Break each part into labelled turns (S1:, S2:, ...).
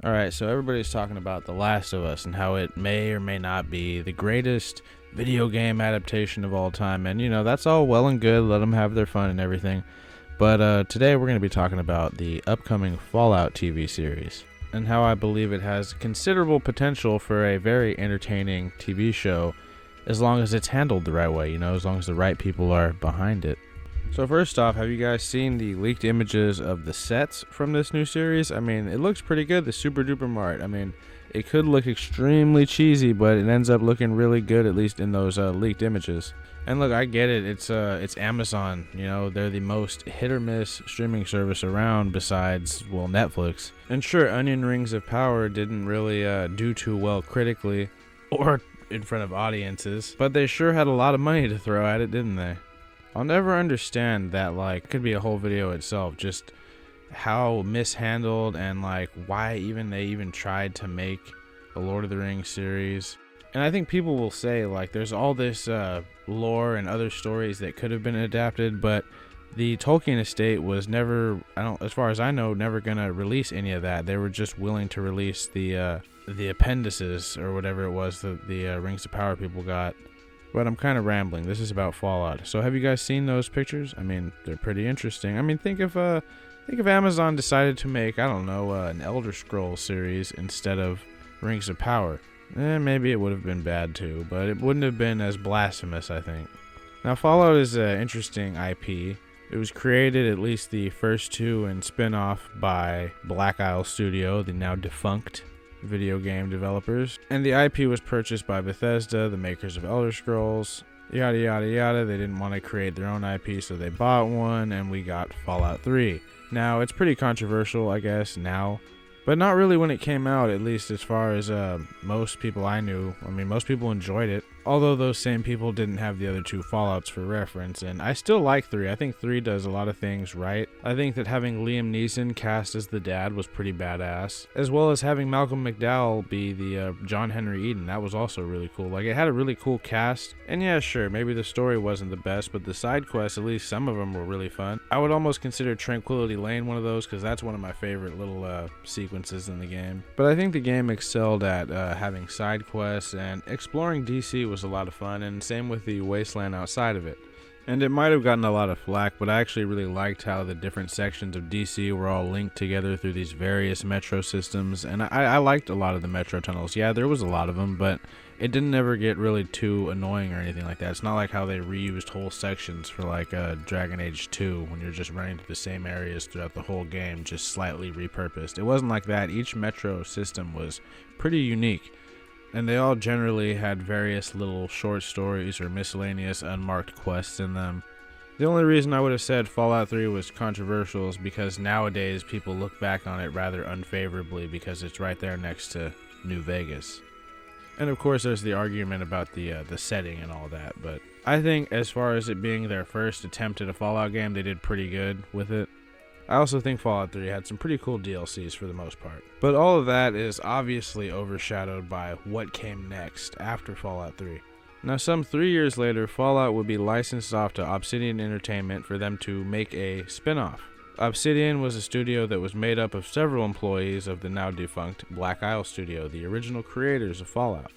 S1: Alright, so everybody's talking about The Last of Us and how it may or may not be the greatest video game adaptation of all time. And, that's all well and good. Let them have their fun and everything. But today we're going to be talking about the upcoming Fallout TV series and how I believe it has considerable potential for a very entertaining TV show as long as it's handled the right way, as long as the right people are behind it. So first off, have you guys seen the leaked images of the sets from this new series? I mean, it looks pretty good, the super duper mart. I mean, it could look extremely cheesy, but it ends up looking really good, at least in those leaked images. And look, I get it, it's Amazon, they're the most hit or miss streaming service around besides, Netflix. And sure, Onion Rings of Power didn't really do too well critically or in front of audiences, but they sure had a lot of money to throw at it, didn't they? I'll never understand that, it could be a whole video itself, just how mishandled and, why they even tried to make a Lord of the Rings series. And I think people will say, there's all this lore and other stories that could have been adapted, but the Tolkien estate was never, as far as I know, never gonna release any of that. They were just willing to release the appendices, or whatever it was that the Rings of Power people got. But I'm kind of rambling. This is about Fallout. So have you guys seen those pictures? I mean, they're pretty interesting. I mean, think if Amazon decided to make, an Elder Scrolls series instead of Rings of Power. Maybe it would have been bad too, but it wouldn't have been as blasphemous, I think. Now, Fallout is an interesting IP. It was created, at least the first two, and spin-off by Black Isle Studio, the now defunct video game developers, and the IP was purchased by Bethesda, the makers of Elder Scrolls, yada yada yada. They didn't want to create their own IP, so they bought one, and we got Fallout 3. Now, it's pretty controversial, I guess, now, but not really when it came out, at least as far as most people I knew. I mean, most people enjoyed it, although those same people didn't have the other two Fallouts for reference, and I still like 3. I think 3 does a lot of things right. I think that having Liam Neeson cast as the dad was pretty badass, as well as having Malcolm McDowell be the John Henry Eden. That was also really cool. It had a really cool cast, and yeah, sure, maybe the story wasn't the best, but the side quests, at least some of them were really fun. I would almost consider Tranquility Lane one of those, because that's one of my favorite little sequences in the game. But I think the game excelled at having side quests, and exploring DC was a lot of fun, and same with the wasteland outside of it. And it might have gotten a lot of flack, but I actually really liked how the different sections of DC were all linked together through these various metro systems, and I liked a lot of the metro tunnels. Yeah, there was a lot of them, but it didn't ever get really too annoying or anything like that. It's not like how they reused whole sections for Dragon Age 2 when you're just running to the same areas throughout the whole game, just slightly repurposed. It wasn't like that. Each metro system was pretty unique, and they all generally had various little short stories or miscellaneous unmarked quests in them. The only reason I would have said Fallout 3 was controversial is because nowadays people look back on it rather unfavorably because it's right there next to New Vegas. And of course there's the argument about the setting and all that, but I think as far as it being their first attempt at a Fallout game, they did pretty good with it. I also think Fallout 3 had some pretty cool DLCs for the most part. But all of that is obviously overshadowed by what came next after Fallout 3. Now, some 3 years later, Fallout would be licensed off to Obsidian Entertainment for them to make a spin-off. Obsidian was a studio that was made up of several employees of the now defunct Black Isle Studio, the original creators of Fallout.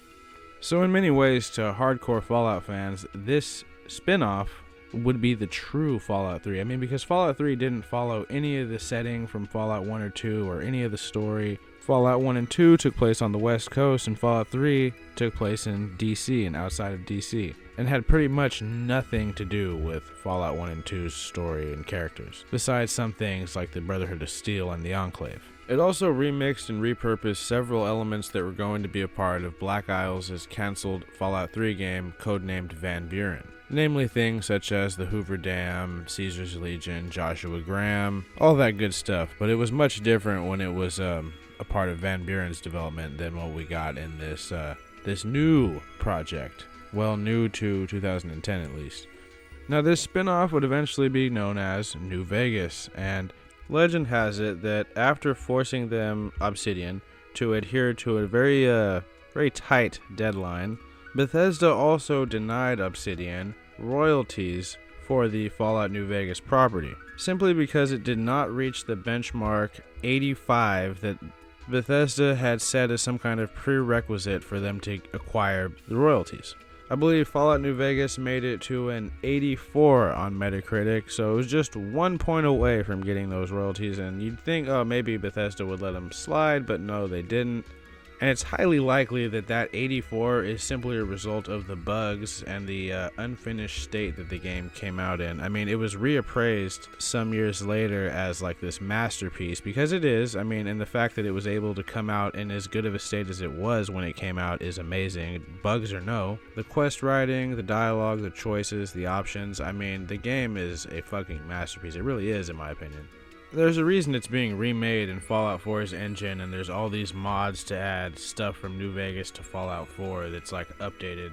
S1: So in many ways, to hardcore Fallout fans, this spin-off would be the true Fallout 3. I mean, because Fallout 3 didn't follow any of the setting from Fallout 1 or 2 or any of the story. Fallout 1 and 2 took place on the West Coast, and Fallout 3 took place in DC and outside of DC, and had pretty much nothing to do with Fallout 1 and 2's story and characters, besides some things like the Brotherhood of Steel and the Enclave. It also remixed and repurposed several elements that were going to be a part of Black Isle's cancelled Fallout 3 game codenamed Van Buren. Namely things such as the Hoover Dam, Caesar's Legion, Joshua Graham, all that good stuff. But it was much different when it was a part of Van Buren's development than what we got in this new project. Well, new to 2010 at least. Now this spin-off would eventually be known as New Vegas, and legend has it that after forcing them, Obsidian, to adhere to a very tight deadline, Bethesda also denied Obsidian royalties for the Fallout New Vegas property, simply because it did not reach the benchmark 85 that Bethesda had set as some kind of prerequisite for them to acquire the royalties. I believe Fallout New Vegas made it to an 84 on Metacritic, so it was just 1 point away from getting those royalties, and you'd think, oh, maybe Bethesda would let them slide, but no, they didn't. And it's highly likely that that 84 is simply a result of the bugs and the unfinished state that the game came out in. I mean, it was reappraised some years later as like this masterpiece, because it is. I mean, and the fact that it was able to come out in as good of a state as it was when it came out is amazing. Bugs or no. The quest writing, the dialogue, the choices, the options. I mean, the game is a fucking masterpiece. It really is, in my opinion. There's a reason it's being remade in Fallout 4's engine, and there's all these mods to add stuff from New Vegas to Fallout 4 that's like updated.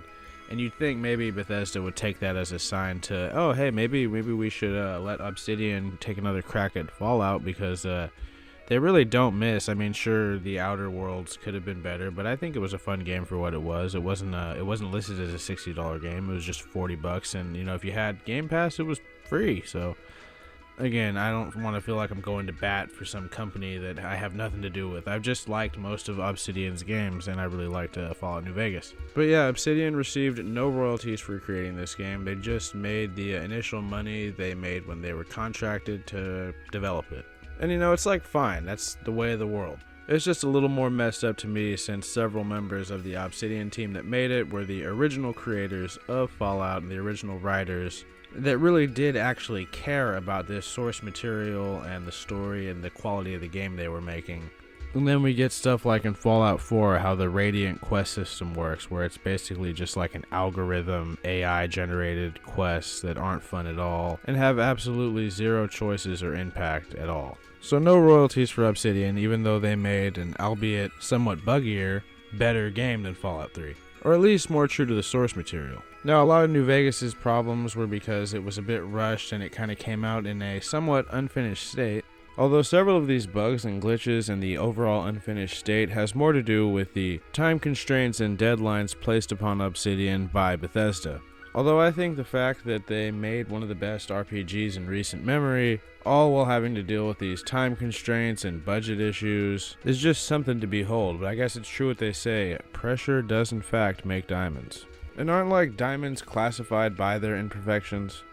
S1: And you'd think maybe Bethesda would take that as a sign to, oh hey, maybe we should let Obsidian take another crack at Fallout, because they really don't miss. I mean, sure, the Outer Worlds could have been better, but I think it was a fun game for what it was. It wasn't listed as a $60 game. It was just $40, and you know, if you had Game Pass, it was free. So again, I don't want to feel like I'm going to bat for some company that I have nothing to do with. I've just liked most of Obsidian's games, and I really liked Fallout New Vegas. But yeah, Obsidian received no royalties for creating this game. They just made the initial money they made when they were contracted to develop it. And you know, it's like, fine, that's the way of the world. It's just a little more messed up to me, since several members of the Obsidian team that made it were the original creators of Fallout and the original writers that really did actually care about this source material and the story and the quality of the game they were making. And then we get stuff like in Fallout 4, how the Radiant quest system works, where it's basically just like an algorithm, AI generated quests that aren't fun at all and have absolutely zero choices or impact at all. So no royalties for Obsidian, even though they made an, albeit somewhat buggier, better game than Fallout 3. Or at least more true to the source material. Now, a lot of New Vegas's problems were because it was a bit rushed and it kind of came out in a somewhat unfinished state. Although several of these bugs and glitches and the overall unfinished state has more to do with the time constraints and deadlines placed upon Obsidian by Bethesda. Although I think the fact that they made one of the best RPGs in recent memory, all while having to deal with these time constraints and budget issues, is just something to behold. But I guess it's true what they say, pressure does in fact make diamonds. And aren't like diamonds classified by their imperfections?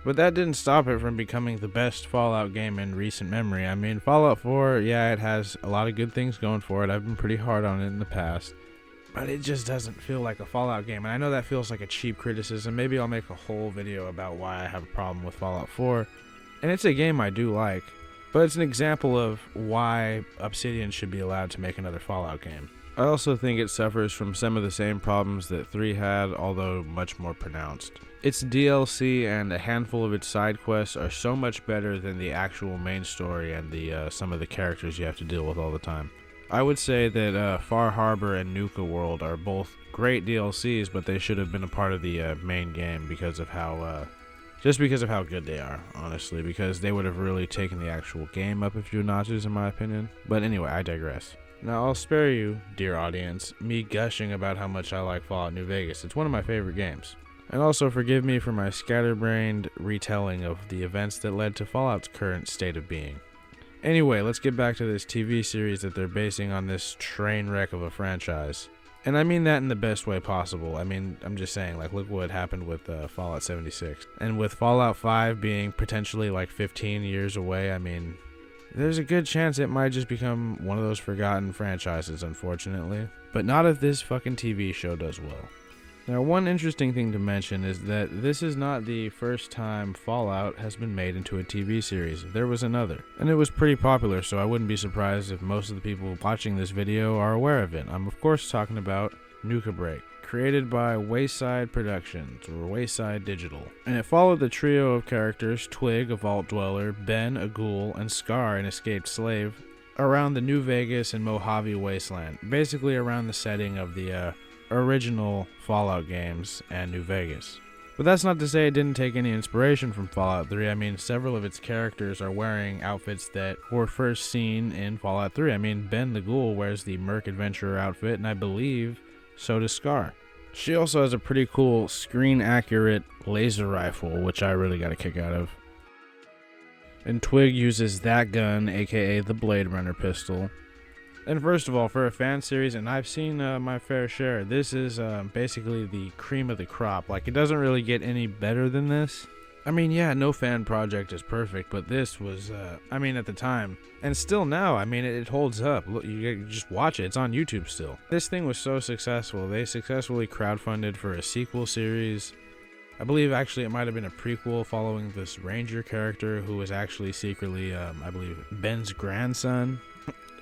S1: But that didn't stop it from becoming the best Fallout game in recent memory. I mean, Fallout 4, yeah, it has a lot of good things going for it. I've been pretty hard on it in the past. But it just doesn't feel like a Fallout game. And I know that feels like a cheap criticism. Maybe I'll make a whole video about why I have a problem with Fallout 4. And it's a game I do like. But it's an example of why Obsidian should be allowed to make another Fallout game. I also think it suffers from some of the same problems that 3 had, although much more pronounced. Its DLC and a handful of its side quests are so much better than the actual main story and the some of the characters you have to deal with all the time. I would say that Far Harbor and Nuka World are both great DLCs, but they should have been a part of the main game because of how just because of how good they are, honestly, because they would have really taken the actual game up a few notches, in my opinion. But anyway, I digress. Now, I'll spare you, dear audience, me gushing about how much I like Fallout New Vegas. It's one of my favorite games. And also forgive me for my scatterbrained retelling of the events that led to Fallout's current state of being. Anyway, let's get back to this TV series that they're basing on this train wreck of a franchise. And I mean that in the best way possible. I mean, I'm just saying, like, look what happened with Fallout 76. And with Fallout 5 being potentially like 15 years away, I mean, there's a good chance it might just become one of those forgotten franchises, unfortunately. But not if this fucking TV show does well. Now, one interesting thing to mention is that this is not the first time Fallout has been made into a TV series. There was another, and it was pretty popular, so I wouldn't be surprised if most of the people watching this video are aware of it. I'm of course talking about Nuka Break, created by Wayside Productions, or Wayside Digital. And it followed the trio of characters, Twig, a vault dweller, Ben, a ghoul, and Scar, an escaped slave, around the New Vegas and Mojave wasteland, basically around the setting of the original Fallout games and New Vegas. But that's not to say it didn't take any inspiration from Fallout 3. I mean, several of its characters are wearing outfits that were first seen in Fallout 3. I mean, Ben the Ghoul wears the Merc Adventurer outfit, and I believe so does Scar. She also has a pretty cool screen-accurate laser rifle, which I really got a kick out of. And Twig uses that gun, aka the Blade Runner pistol. And first of all, for a fan series, and I've seen my fair share, this is basically the cream of the crop. Like, it doesn't really get any better than this. I mean, yeah, no fan project is perfect, but this was, I mean, at the time, and still now, I mean, it holds up. Look, you just watch it. It's on YouTube still. This thing was so successful. They successfully crowdfunded for a sequel series. I believe, actually, it might have been a prequel following this Ranger character who was actually secretly, I believe, Ben's grandson.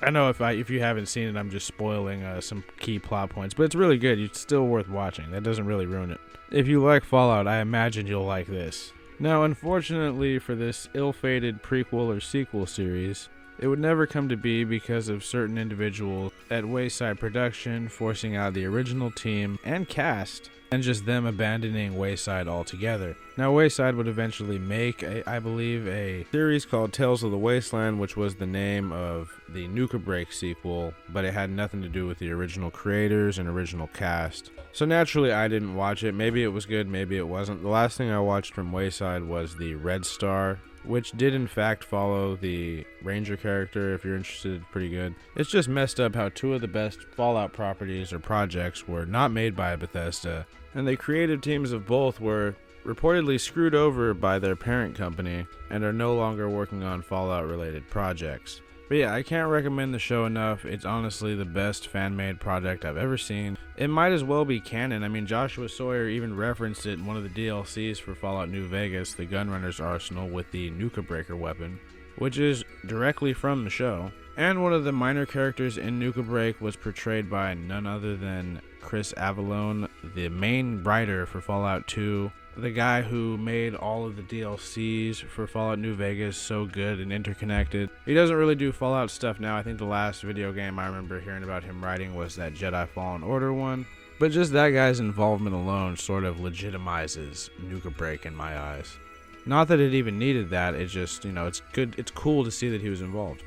S1: I know if you haven't seen it, I'm just spoiling some key plot points, but it's really good. It's still worth watching. That doesn't really ruin it. If you like Fallout, I imagine you'll like this. Now, unfortunately for this ill-fated prequel or sequel series, it would never come to be because of certain individuals at Wayside Production forcing out the original team and cast, and just them abandoning Wayside altogether. Now, Wayside would eventually make, I believe, a series called Tales of the Wasteland, which was the name of the Nuka Break sequel, but it had nothing to do with the original creators and original cast. So naturally, I didn't watch it. Maybe it was good, maybe it wasn't. The last thing I watched from Wayside was the Red Star, which did in fact follow the Ranger character. If you're interested, pretty good. It's just messed up how two of the best Fallout properties or projects were not made by Bethesda, and the creative teams of both were reportedly screwed over by their parent company and are no longer working on Fallout related projects. But yeah, I can't recommend the show enough. It's honestly the best fan-made project I've ever seen. It might as well be canon. I mean, Joshua Sawyer even referenced it in one of the DLCs for Fallout New Vegas, the Gunrunner's arsenal with the Nuka Breaker weapon, which is directly from the show. And one of the minor characters in Nuka Break was portrayed by none other than Chris Avallone, the main writer for Fallout 2, the guy who made all of the DLCs for Fallout New Vegas so good and interconnected. He doesn't really do Fallout stuff now. I think the last video game I remember hearing about him writing was that Jedi Fallen Order one. But just that guy's involvement alone sort of legitimizes Nuka Break in my eyes. Not that it even needed that, it's just, it's good, it's cool to see that he was involved.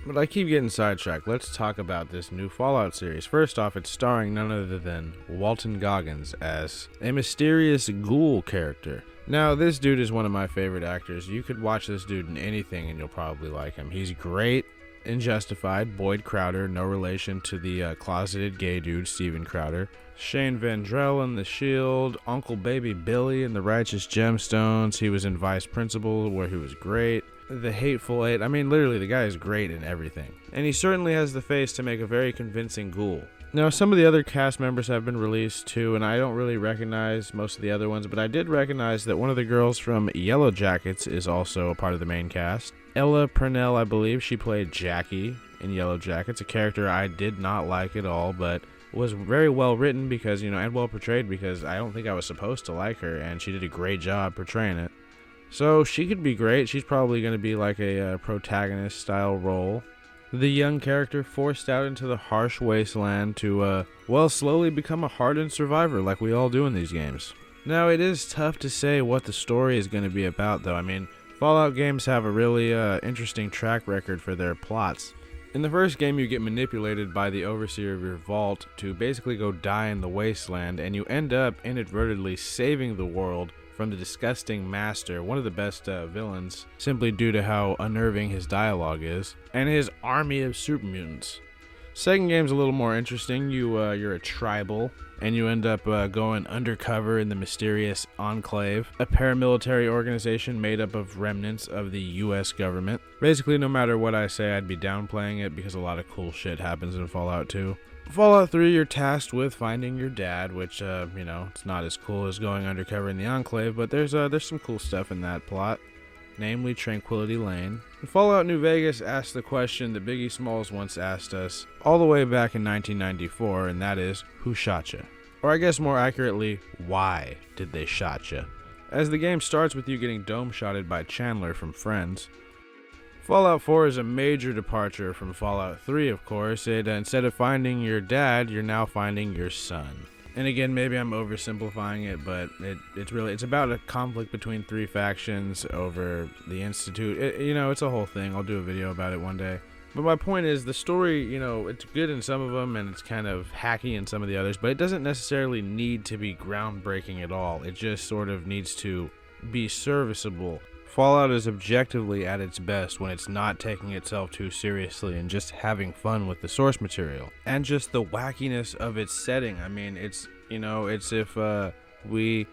S1: But I keep getting sidetracked. Let's talk about this new Fallout series. First off, it's starring none other than Walton Goggins as a mysterious ghoul character. Now, this dude is one of my favorite actors. You could watch this dude in anything and you'll probably like him. He's great in Justified. Boyd Crowder, no relation to the closeted gay dude Steven Crowder. Shane Vendrell in The Shield. Uncle Baby Billy in The Righteous Gemstones. He was in Vice Principal, where he was great. The Hateful Eight. I mean, literally, the guy is great in everything. And he certainly has the face to make a very convincing ghoul. Now, some of the other cast members have been released too, and I don't really recognize most of the other ones, but I did recognize that one of the girls from Yellow Jackets is also a part of the main cast. Ella Purnell, I believe, she played Jackie in Yellow Jackets, a character I did not like at all, but was very well written because, and well portrayed because I don't think I was supposed to like her, and she did a great job portraying it. So she could be great. She's probably going to be like a protagonist style role. The young character forced out into the harsh wasteland to, slowly become a hardened survivor like we all do in these games. Now, it is tough to say what the story is going to be about, though. I mean, Fallout games have a really interesting track record for their plots. In the first game, you get manipulated by the overseer of your vault to basically go die in the wasteland, and you end up inadvertently saving the world from the disgusting master, one of the best villains, simply due to how unnerving his dialogue is, and his army of super mutants. Second game's a little more interesting. You're a tribal, and you end up going undercover in the mysterious Enclave, a paramilitary organization made up of remnants of the US government. Basically, no matter what I say, I'd be downplaying it because a lot of cool shit happens in Fallout 2. Fallout 3, you're tasked with finding your dad, which, it's not as cool as going undercover in the Enclave, but there's some cool stuff in that plot, namely Tranquility Lane. And Fallout New Vegas asks the question that Biggie Smalls once asked us all the way back in 1994, and that is, who shot ya? Or I guess more accurately, why did they shot ya? As the game starts with you getting dome-shotted by Chandler from Friends. Fallout 4 is a major departure from Fallout 3, of course. Instead of finding your dad, you're now finding your son. And again, maybe I'm oversimplifying it, but it's about a conflict between three factions over the Institute. It's a whole thing. I'll do a video about it one day. But my point is, the story, it's good in some of them, and it's kind of hacky in some of the others, but it doesn't necessarily need to be groundbreaking at all. It just sort of needs to be serviceable Fallout is objectively at its best when it's not taking itself too seriously and just having fun with the source material. And just the wackiness of its setting. I mean, it's if we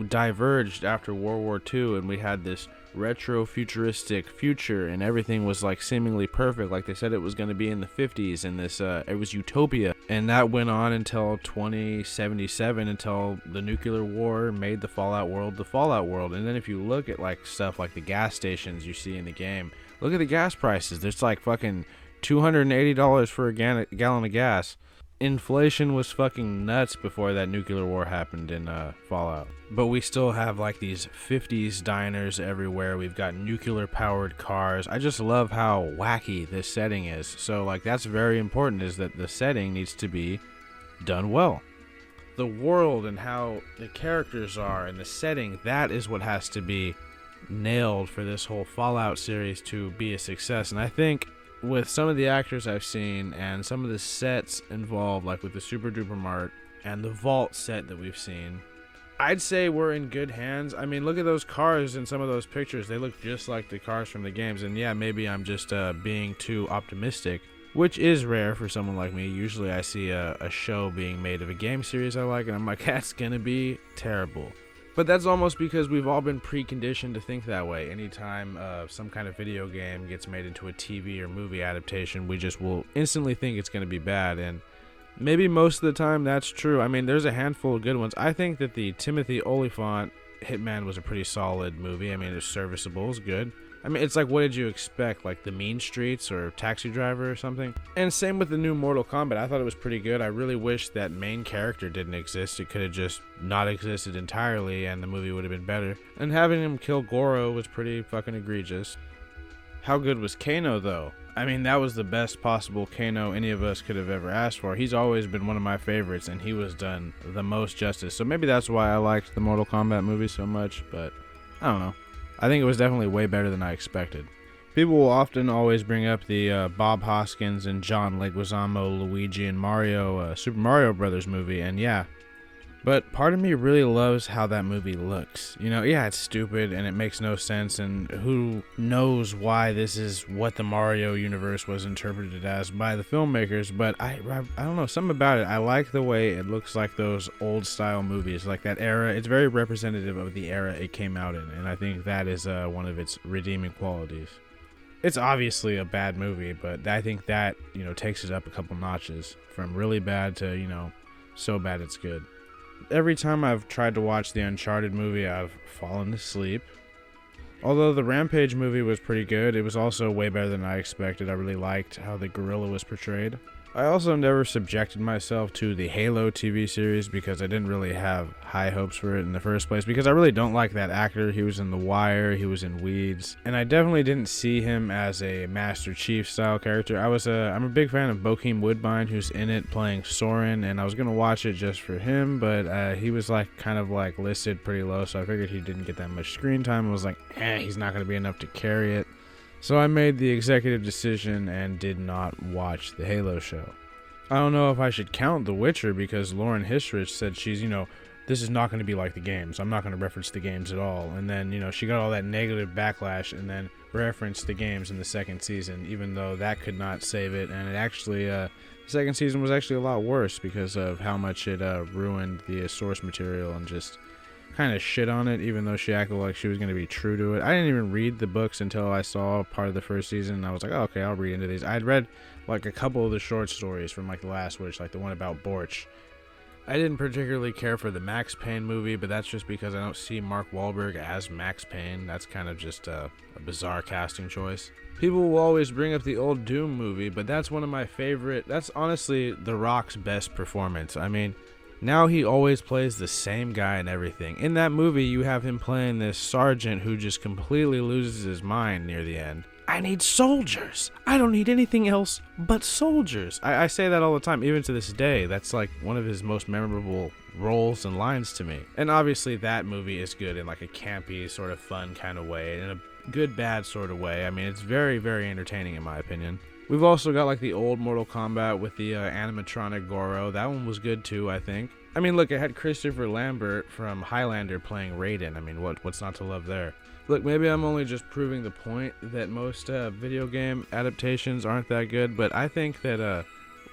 S1: diverged after World War II and we had this retro futuristic future and everything was like seemingly perfect, like they said it was going to be in the 50s, and this it was utopia, and that went on until 2077, until the nuclear war made the Fallout world. And then if you look at like stuff like the gas stations you see in the game, look at the gas prices. There's like fucking $280 for a gallon of gas. Inflation was fucking nuts before that nuclear war happened in Fallout. But we still have like these 50s diners everywhere. We've got nuclear powered cars. I just love how wacky this setting is. So like that's very important, is that the setting needs to be done well. The world and how the characters are and the setting, that is what has to be nailed for this whole Fallout series to be a success. And I think with some of the actors I've seen and some of the sets involved, like with the Super Duper Mart and the Vault set that we've seen, I'd say we're in good hands. I mean, look at those cars in some of those pictures. They look just like the cars from the games. And yeah, maybe I'm just being too optimistic, which is rare for someone like me. Usually I see a show being made of a game series I like, and I'm like, that's gonna be terrible. But that's almost because we've all been preconditioned to think that way. Anytime some kind of video game gets made into a TV or movie adaptation, we just will instantly think it's going to be bad. And maybe most of the time that's true. I mean, there's a handful of good ones. I think that the Timothy Olyphant Hitman was a pretty solid movie. I mean, it's serviceable, it's good. I mean, it's like, what did you expect? Like The Mean Streets or Taxi Driver or something? And same with the new Mortal Kombat. I thought it was pretty good. I really wish that main character didn't exist. It could have just not existed entirely and the movie would have been better. And having him kill Goro was pretty fucking egregious. How good was Kano, though? I mean, that was the best possible Kano any of us could have ever asked for. He's always been one of my favorites, and he was done the most justice. So maybe that's why I liked the Mortal Kombat movie so much, but I don't know. I think it was definitely way better than I expected. People will often always bring up the Bob Hoskins and John Leguizamo, Luigi and Mario, Super Mario Brothers movie, and yeah. But part of me really loves how that movie looks. You know, yeah, it's stupid and it makes no sense, and who knows why this is what the Mario universe was interpreted as by the filmmakers, but I don't know, something about it. I like the way it looks like those old style movies, like that era. It's very representative of the era it came out in, and I think that is one of its redeeming qualities. It's obviously a bad movie, but I think that, takes it up a couple notches from really bad to, so bad it's good. Every time I've tried to watch the Uncharted movie, I've fallen asleep. Although the Rampage movie was pretty good, it was also way better than I expected. I really liked how the gorilla was portrayed. I also never subjected myself to the Halo TV series because I didn't really have high hopes for it in the first place, because I really don't like that actor. He was in The Wire, he was in Weeds, and I definitely didn't see him as a Master Chief style character. I'm a big fan of Bokeem Woodbine, who's in it playing Soren, and I was gonna watch it just for him, but he was kind of listed pretty low, so I figured he didn't get that much screen time. I was like, he's not gonna be enough to carry it. So I made the executive decision and did not watch the Halo show. I don't know if I should count The Witcher, because Lauren Histrich said she's, this is not going to be like the games. I'm not going to reference the games at all. And then, she got all that negative backlash and then referenced the games in the second season, even though that could not save it. And it actually, the second season was actually a lot worse because of how much it ruined the source material and just kind of shit on it, even though she acted like she was going to be true to it. I didn't even read the books until I saw part of the first season, and I was like, oh, okay, I'll read into these. I'd read a couple of the short stories from The Last Witch, like the one about Borch. I didn't particularly care for the Max Payne movie, but that's just because I don't see Mark Wahlberg as Max Payne. That's kind of just a bizarre casting choice. People will always bring up the old Doom movie, but that's one of my favorite. That's honestly The Rock's best performance. I mean, now he always plays the same guy in everything. In that movie, you have him playing this sergeant who just completely loses his mind near the end. I need soldiers. I don't need anything else but soldiers. I say that all the time, even to this day. That's one of his most memorable roles and lines to me. And obviously that movie is good in a campy, sort of fun kind of way, in a good, bad sort of way. I mean, it's very, very entertaining in my opinion. We've also got like the old Mortal Kombat with the animatronic Goro. That one was good too, I think. I mean, look, it had Christopher Lambert from Highlander playing Raiden. I mean, what's not to love there? Look, maybe I'm only just proving the point that most video game adaptations aren't that good, but I think that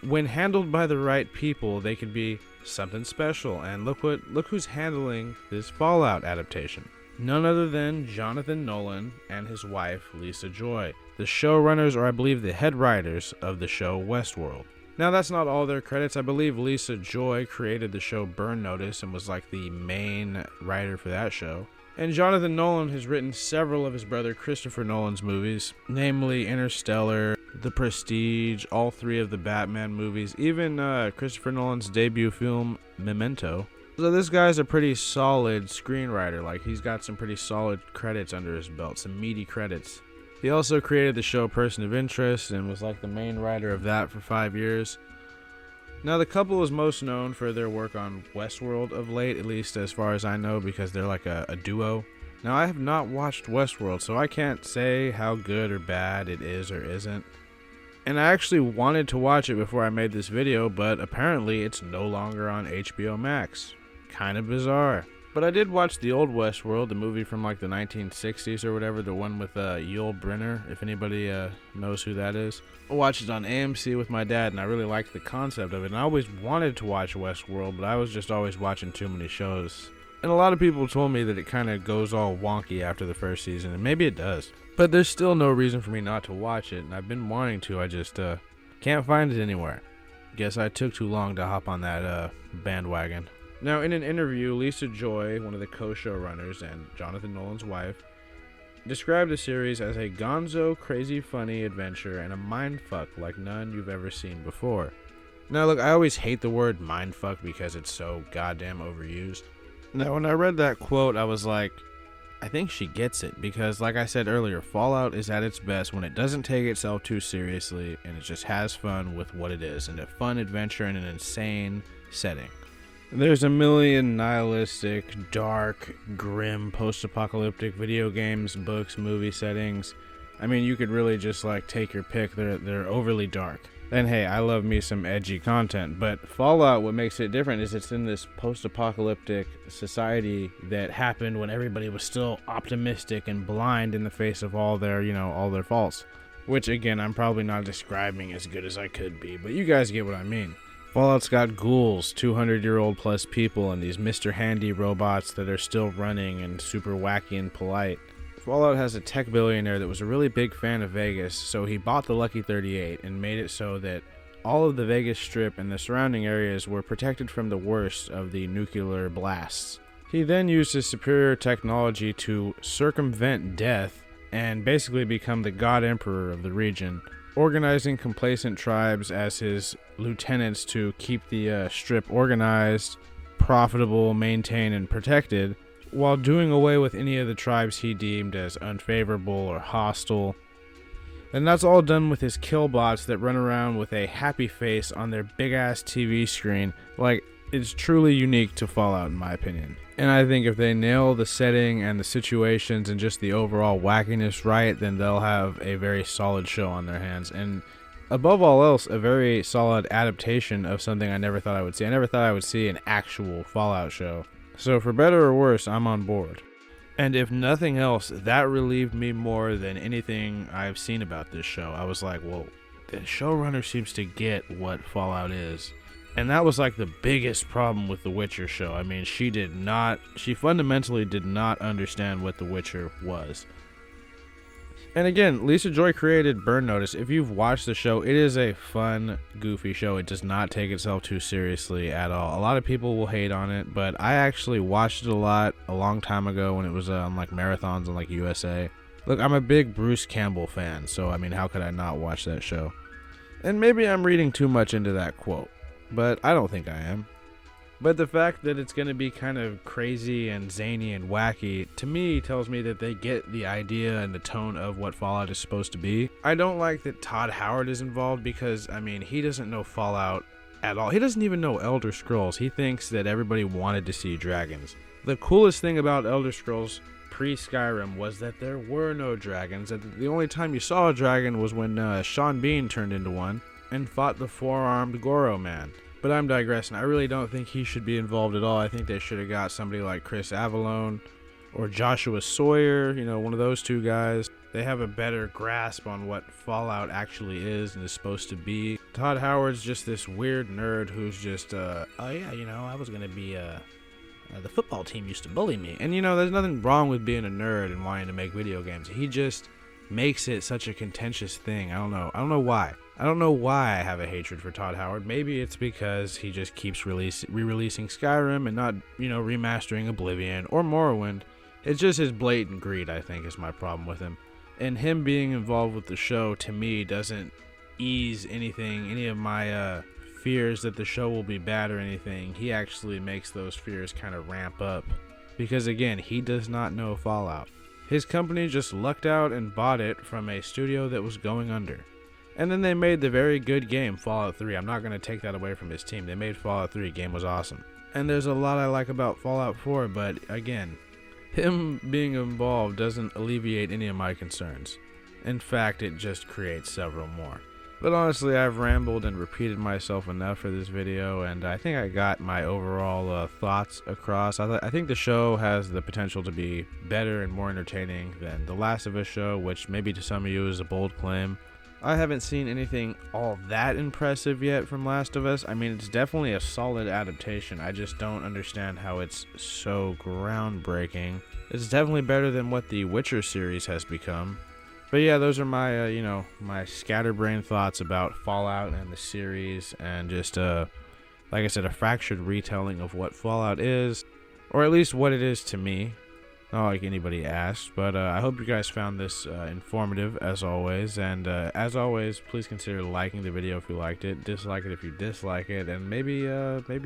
S1: when handled by the right people, they could be something special. And look who's handling this Fallout adaptation. None other than Jonathan Nolan and his wife, Lisa Joy, the showrunners, or I believe the head writers of the show Westworld. Now, that's not all their credits. I believe Lisa Joy created the show Burn Notice and was like the main writer for that show. And Jonathan Nolan has written several of his brother Christopher Nolan's movies, namely Interstellar, The Prestige, all 3 of the Batman movies, even Christopher Nolan's debut film, Memento. So this guy's a pretty solid screenwriter. Like, he's got some pretty solid credits under his belt, some meaty credits. He also created the show Person of Interest and was like the main writer of that for 5 years. Now, the couple is most known for their work on Westworld of late, at least as far as I know, because they're like a duo. Now, I have not watched Westworld, so I can't say how good or bad it is or isn't. And I actually wanted to watch it before I made this video, but apparently it's no longer on HBO Max. Kind of bizarre. But I did watch the old Westworld, the movie from like the 1960s or whatever, the one with Yul Brynner, if anybody knows who that is. I watched it on AMC with my dad, and I really liked the concept of it. And I always wanted to watch Westworld, but I was just always watching too many shows. And a lot of people told me that it kind of goes all wonky after the first season, and maybe it does. But there's still no reason for me not to watch it, and I've been wanting to, I just can't find it anywhere. Guess I took too long to hop on that bandwagon. Now, in an interview, Lisa Joy, one of the co-showrunners and Jonathan Nolan's wife, described the series as a gonzo, crazy funny adventure and a mindfuck like none you've ever seen before. Now, look, I always hate the word mindfuck because it's so goddamn overused. Now, when I read that quote, I was like, I think she gets it, because like I said earlier, Fallout is at its best when it doesn't take itself too seriously and it just has fun with what it is, and a fun adventure in an insane setting. There's a million nihilistic, dark, grim, post-apocalyptic video games, books, movie settings. I mean, you could really just like take your pick. They're overly dark. And hey, I love me some edgy content, but Fallout, what makes it different is it's in this post-apocalyptic society that happened when everybody was still optimistic and blind in the face of all their faults. Which again, I'm probably not describing as good as I could be, but you guys get what I mean. Fallout's got ghouls, 200-year-old plus people, and these Mr. Handy robots that are still running and super wacky and polite. Fallout has a tech billionaire that was a really big fan of Vegas, so he bought the Lucky 38 and made it so that all of the Vegas Strip and the surrounding areas were protected from the worst of the nuclear blasts. He then used his superior technology to circumvent death and basically become the God Emperor of the region, organizing complacent tribes as his lieutenants to keep the strip organized, profitable, maintained, and protected, while doing away with any of the tribes he deemed as unfavorable or hostile. And that's all done with his killbots that run around with a happy face on their big-ass TV screen. Like, it's truly unique to Fallout in my opinion. And I think if they nail the setting and the situations and just the overall wackiness right, then they'll have a very solid show on their hands. And above all else, a very solid adaptation of something I never thought I would see. I never thought I would see an actual Fallout show. So for better or worse, I'm on board. And if nothing else, that relieved me more than anything I've seen about this show. I was like, well, the showrunner seems to get what Fallout is. And that was like the biggest problem with the Witcher show. I mean, she fundamentally did not understand what the Witcher was. And again, Lisa Joy created Burn Notice. If you've watched the show, it is a fun, goofy show. It does not take itself too seriously at all. A lot of people will hate on it, but I actually watched it a lot a long time ago when it was on like marathons on like USA. Look, I'm a big Bruce Campbell fan, so I mean, how could I not watch that show? And maybe I'm reading too much into that quote, but I don't think I am. But the fact that it's going to be kind of crazy and zany and wacky, to me, tells me that they get the idea and the tone of what Fallout is supposed to be. I don't like that Todd Howard is involved because, I mean, he doesn't know Fallout at all. He doesn't even know Elder Scrolls. He thinks that everybody wanted to see dragons. The coolest thing about Elder Scrolls pre-Skyrim was that there were no dragons, that the only time you saw a dragon was when Sean Bean turned into one and fought the four-armed Goro man. But I'm digressing. I really don't think he should be involved at all. I think they should have got somebody like Chris Avallone or Joshua Sawyer, one of those two guys. They have a better grasp on what Fallout actually is and is supposed to be. Todd Howard's just this weird nerd who's just, I was going to be, the football team used to bully me. And, there's nothing wrong with being a nerd and wanting to make video games. He just makes it such a contentious thing. I don't know why. I don't know why I have a hatred for Todd Howard. Maybe it's because he just keeps re-releasing Skyrim and not, remastering Oblivion or Morrowind. It's just his blatant greed, I think, is my problem with him. And him being involved with the show, to me, doesn't ease any of my fears that the show will be bad or anything. He actually makes those fears kind of ramp up. Because, again, he does not know Fallout. His company just lucked out and bought it from a studio that was going under. And then they made the very good game, Fallout 3. I'm not going to take that away from his team. They made Fallout 3. Game was awesome. And there's a lot I like about Fallout 4, but, again, him being involved doesn't alleviate any of my concerns. In fact, it just creates several more. But honestly, I've rambled and repeated myself enough for this video, and I think I got my overall thoughts across. I think the show has the potential to be better and more entertaining than The Last of Us show, which maybe to some of you is a bold claim. I haven't seen anything all that impressive yet from Last of Us. I mean, it's definitely a solid adaptation. I just don't understand how it's so groundbreaking. It's definitely better than what the Witcher series has become. But yeah, those are my, my scatterbrained thoughts about Fallout and the series, and just, like I said, a fractured retelling of what Fallout is, or at least what it is to me. Not like anybody asked, but I hope you guys found this informative as always, and as always, please consider liking the video if you liked it, dislike it if you dislike it, and maybe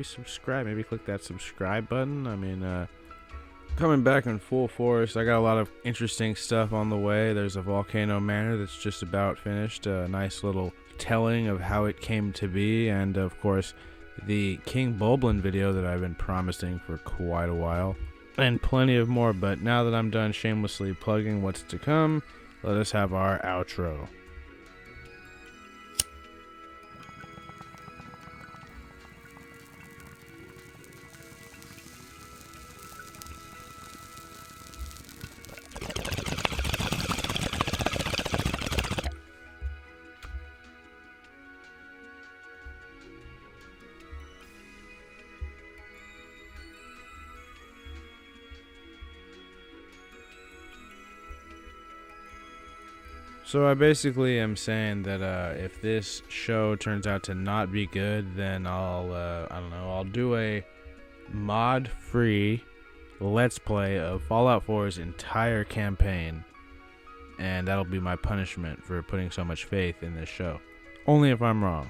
S1: subscribe. Maybe click that subscribe button. I mean, coming back in full force, I got a lot of interesting stuff on the way. There's a Volcano Manor that's just about finished, a nice little telling of how it came to be, and of course, the King Bulblin video that I've been promising for quite a while. And plenty of more, but now that I'm done shamelessly plugging what's to come, let us have our outro. So I basically am saying that if this show turns out to not be good, then I'll do a mod-free Let's Play of Fallout 4's entire campaign, and that'll be my punishment for putting so much faith in this show. Only if I'm wrong.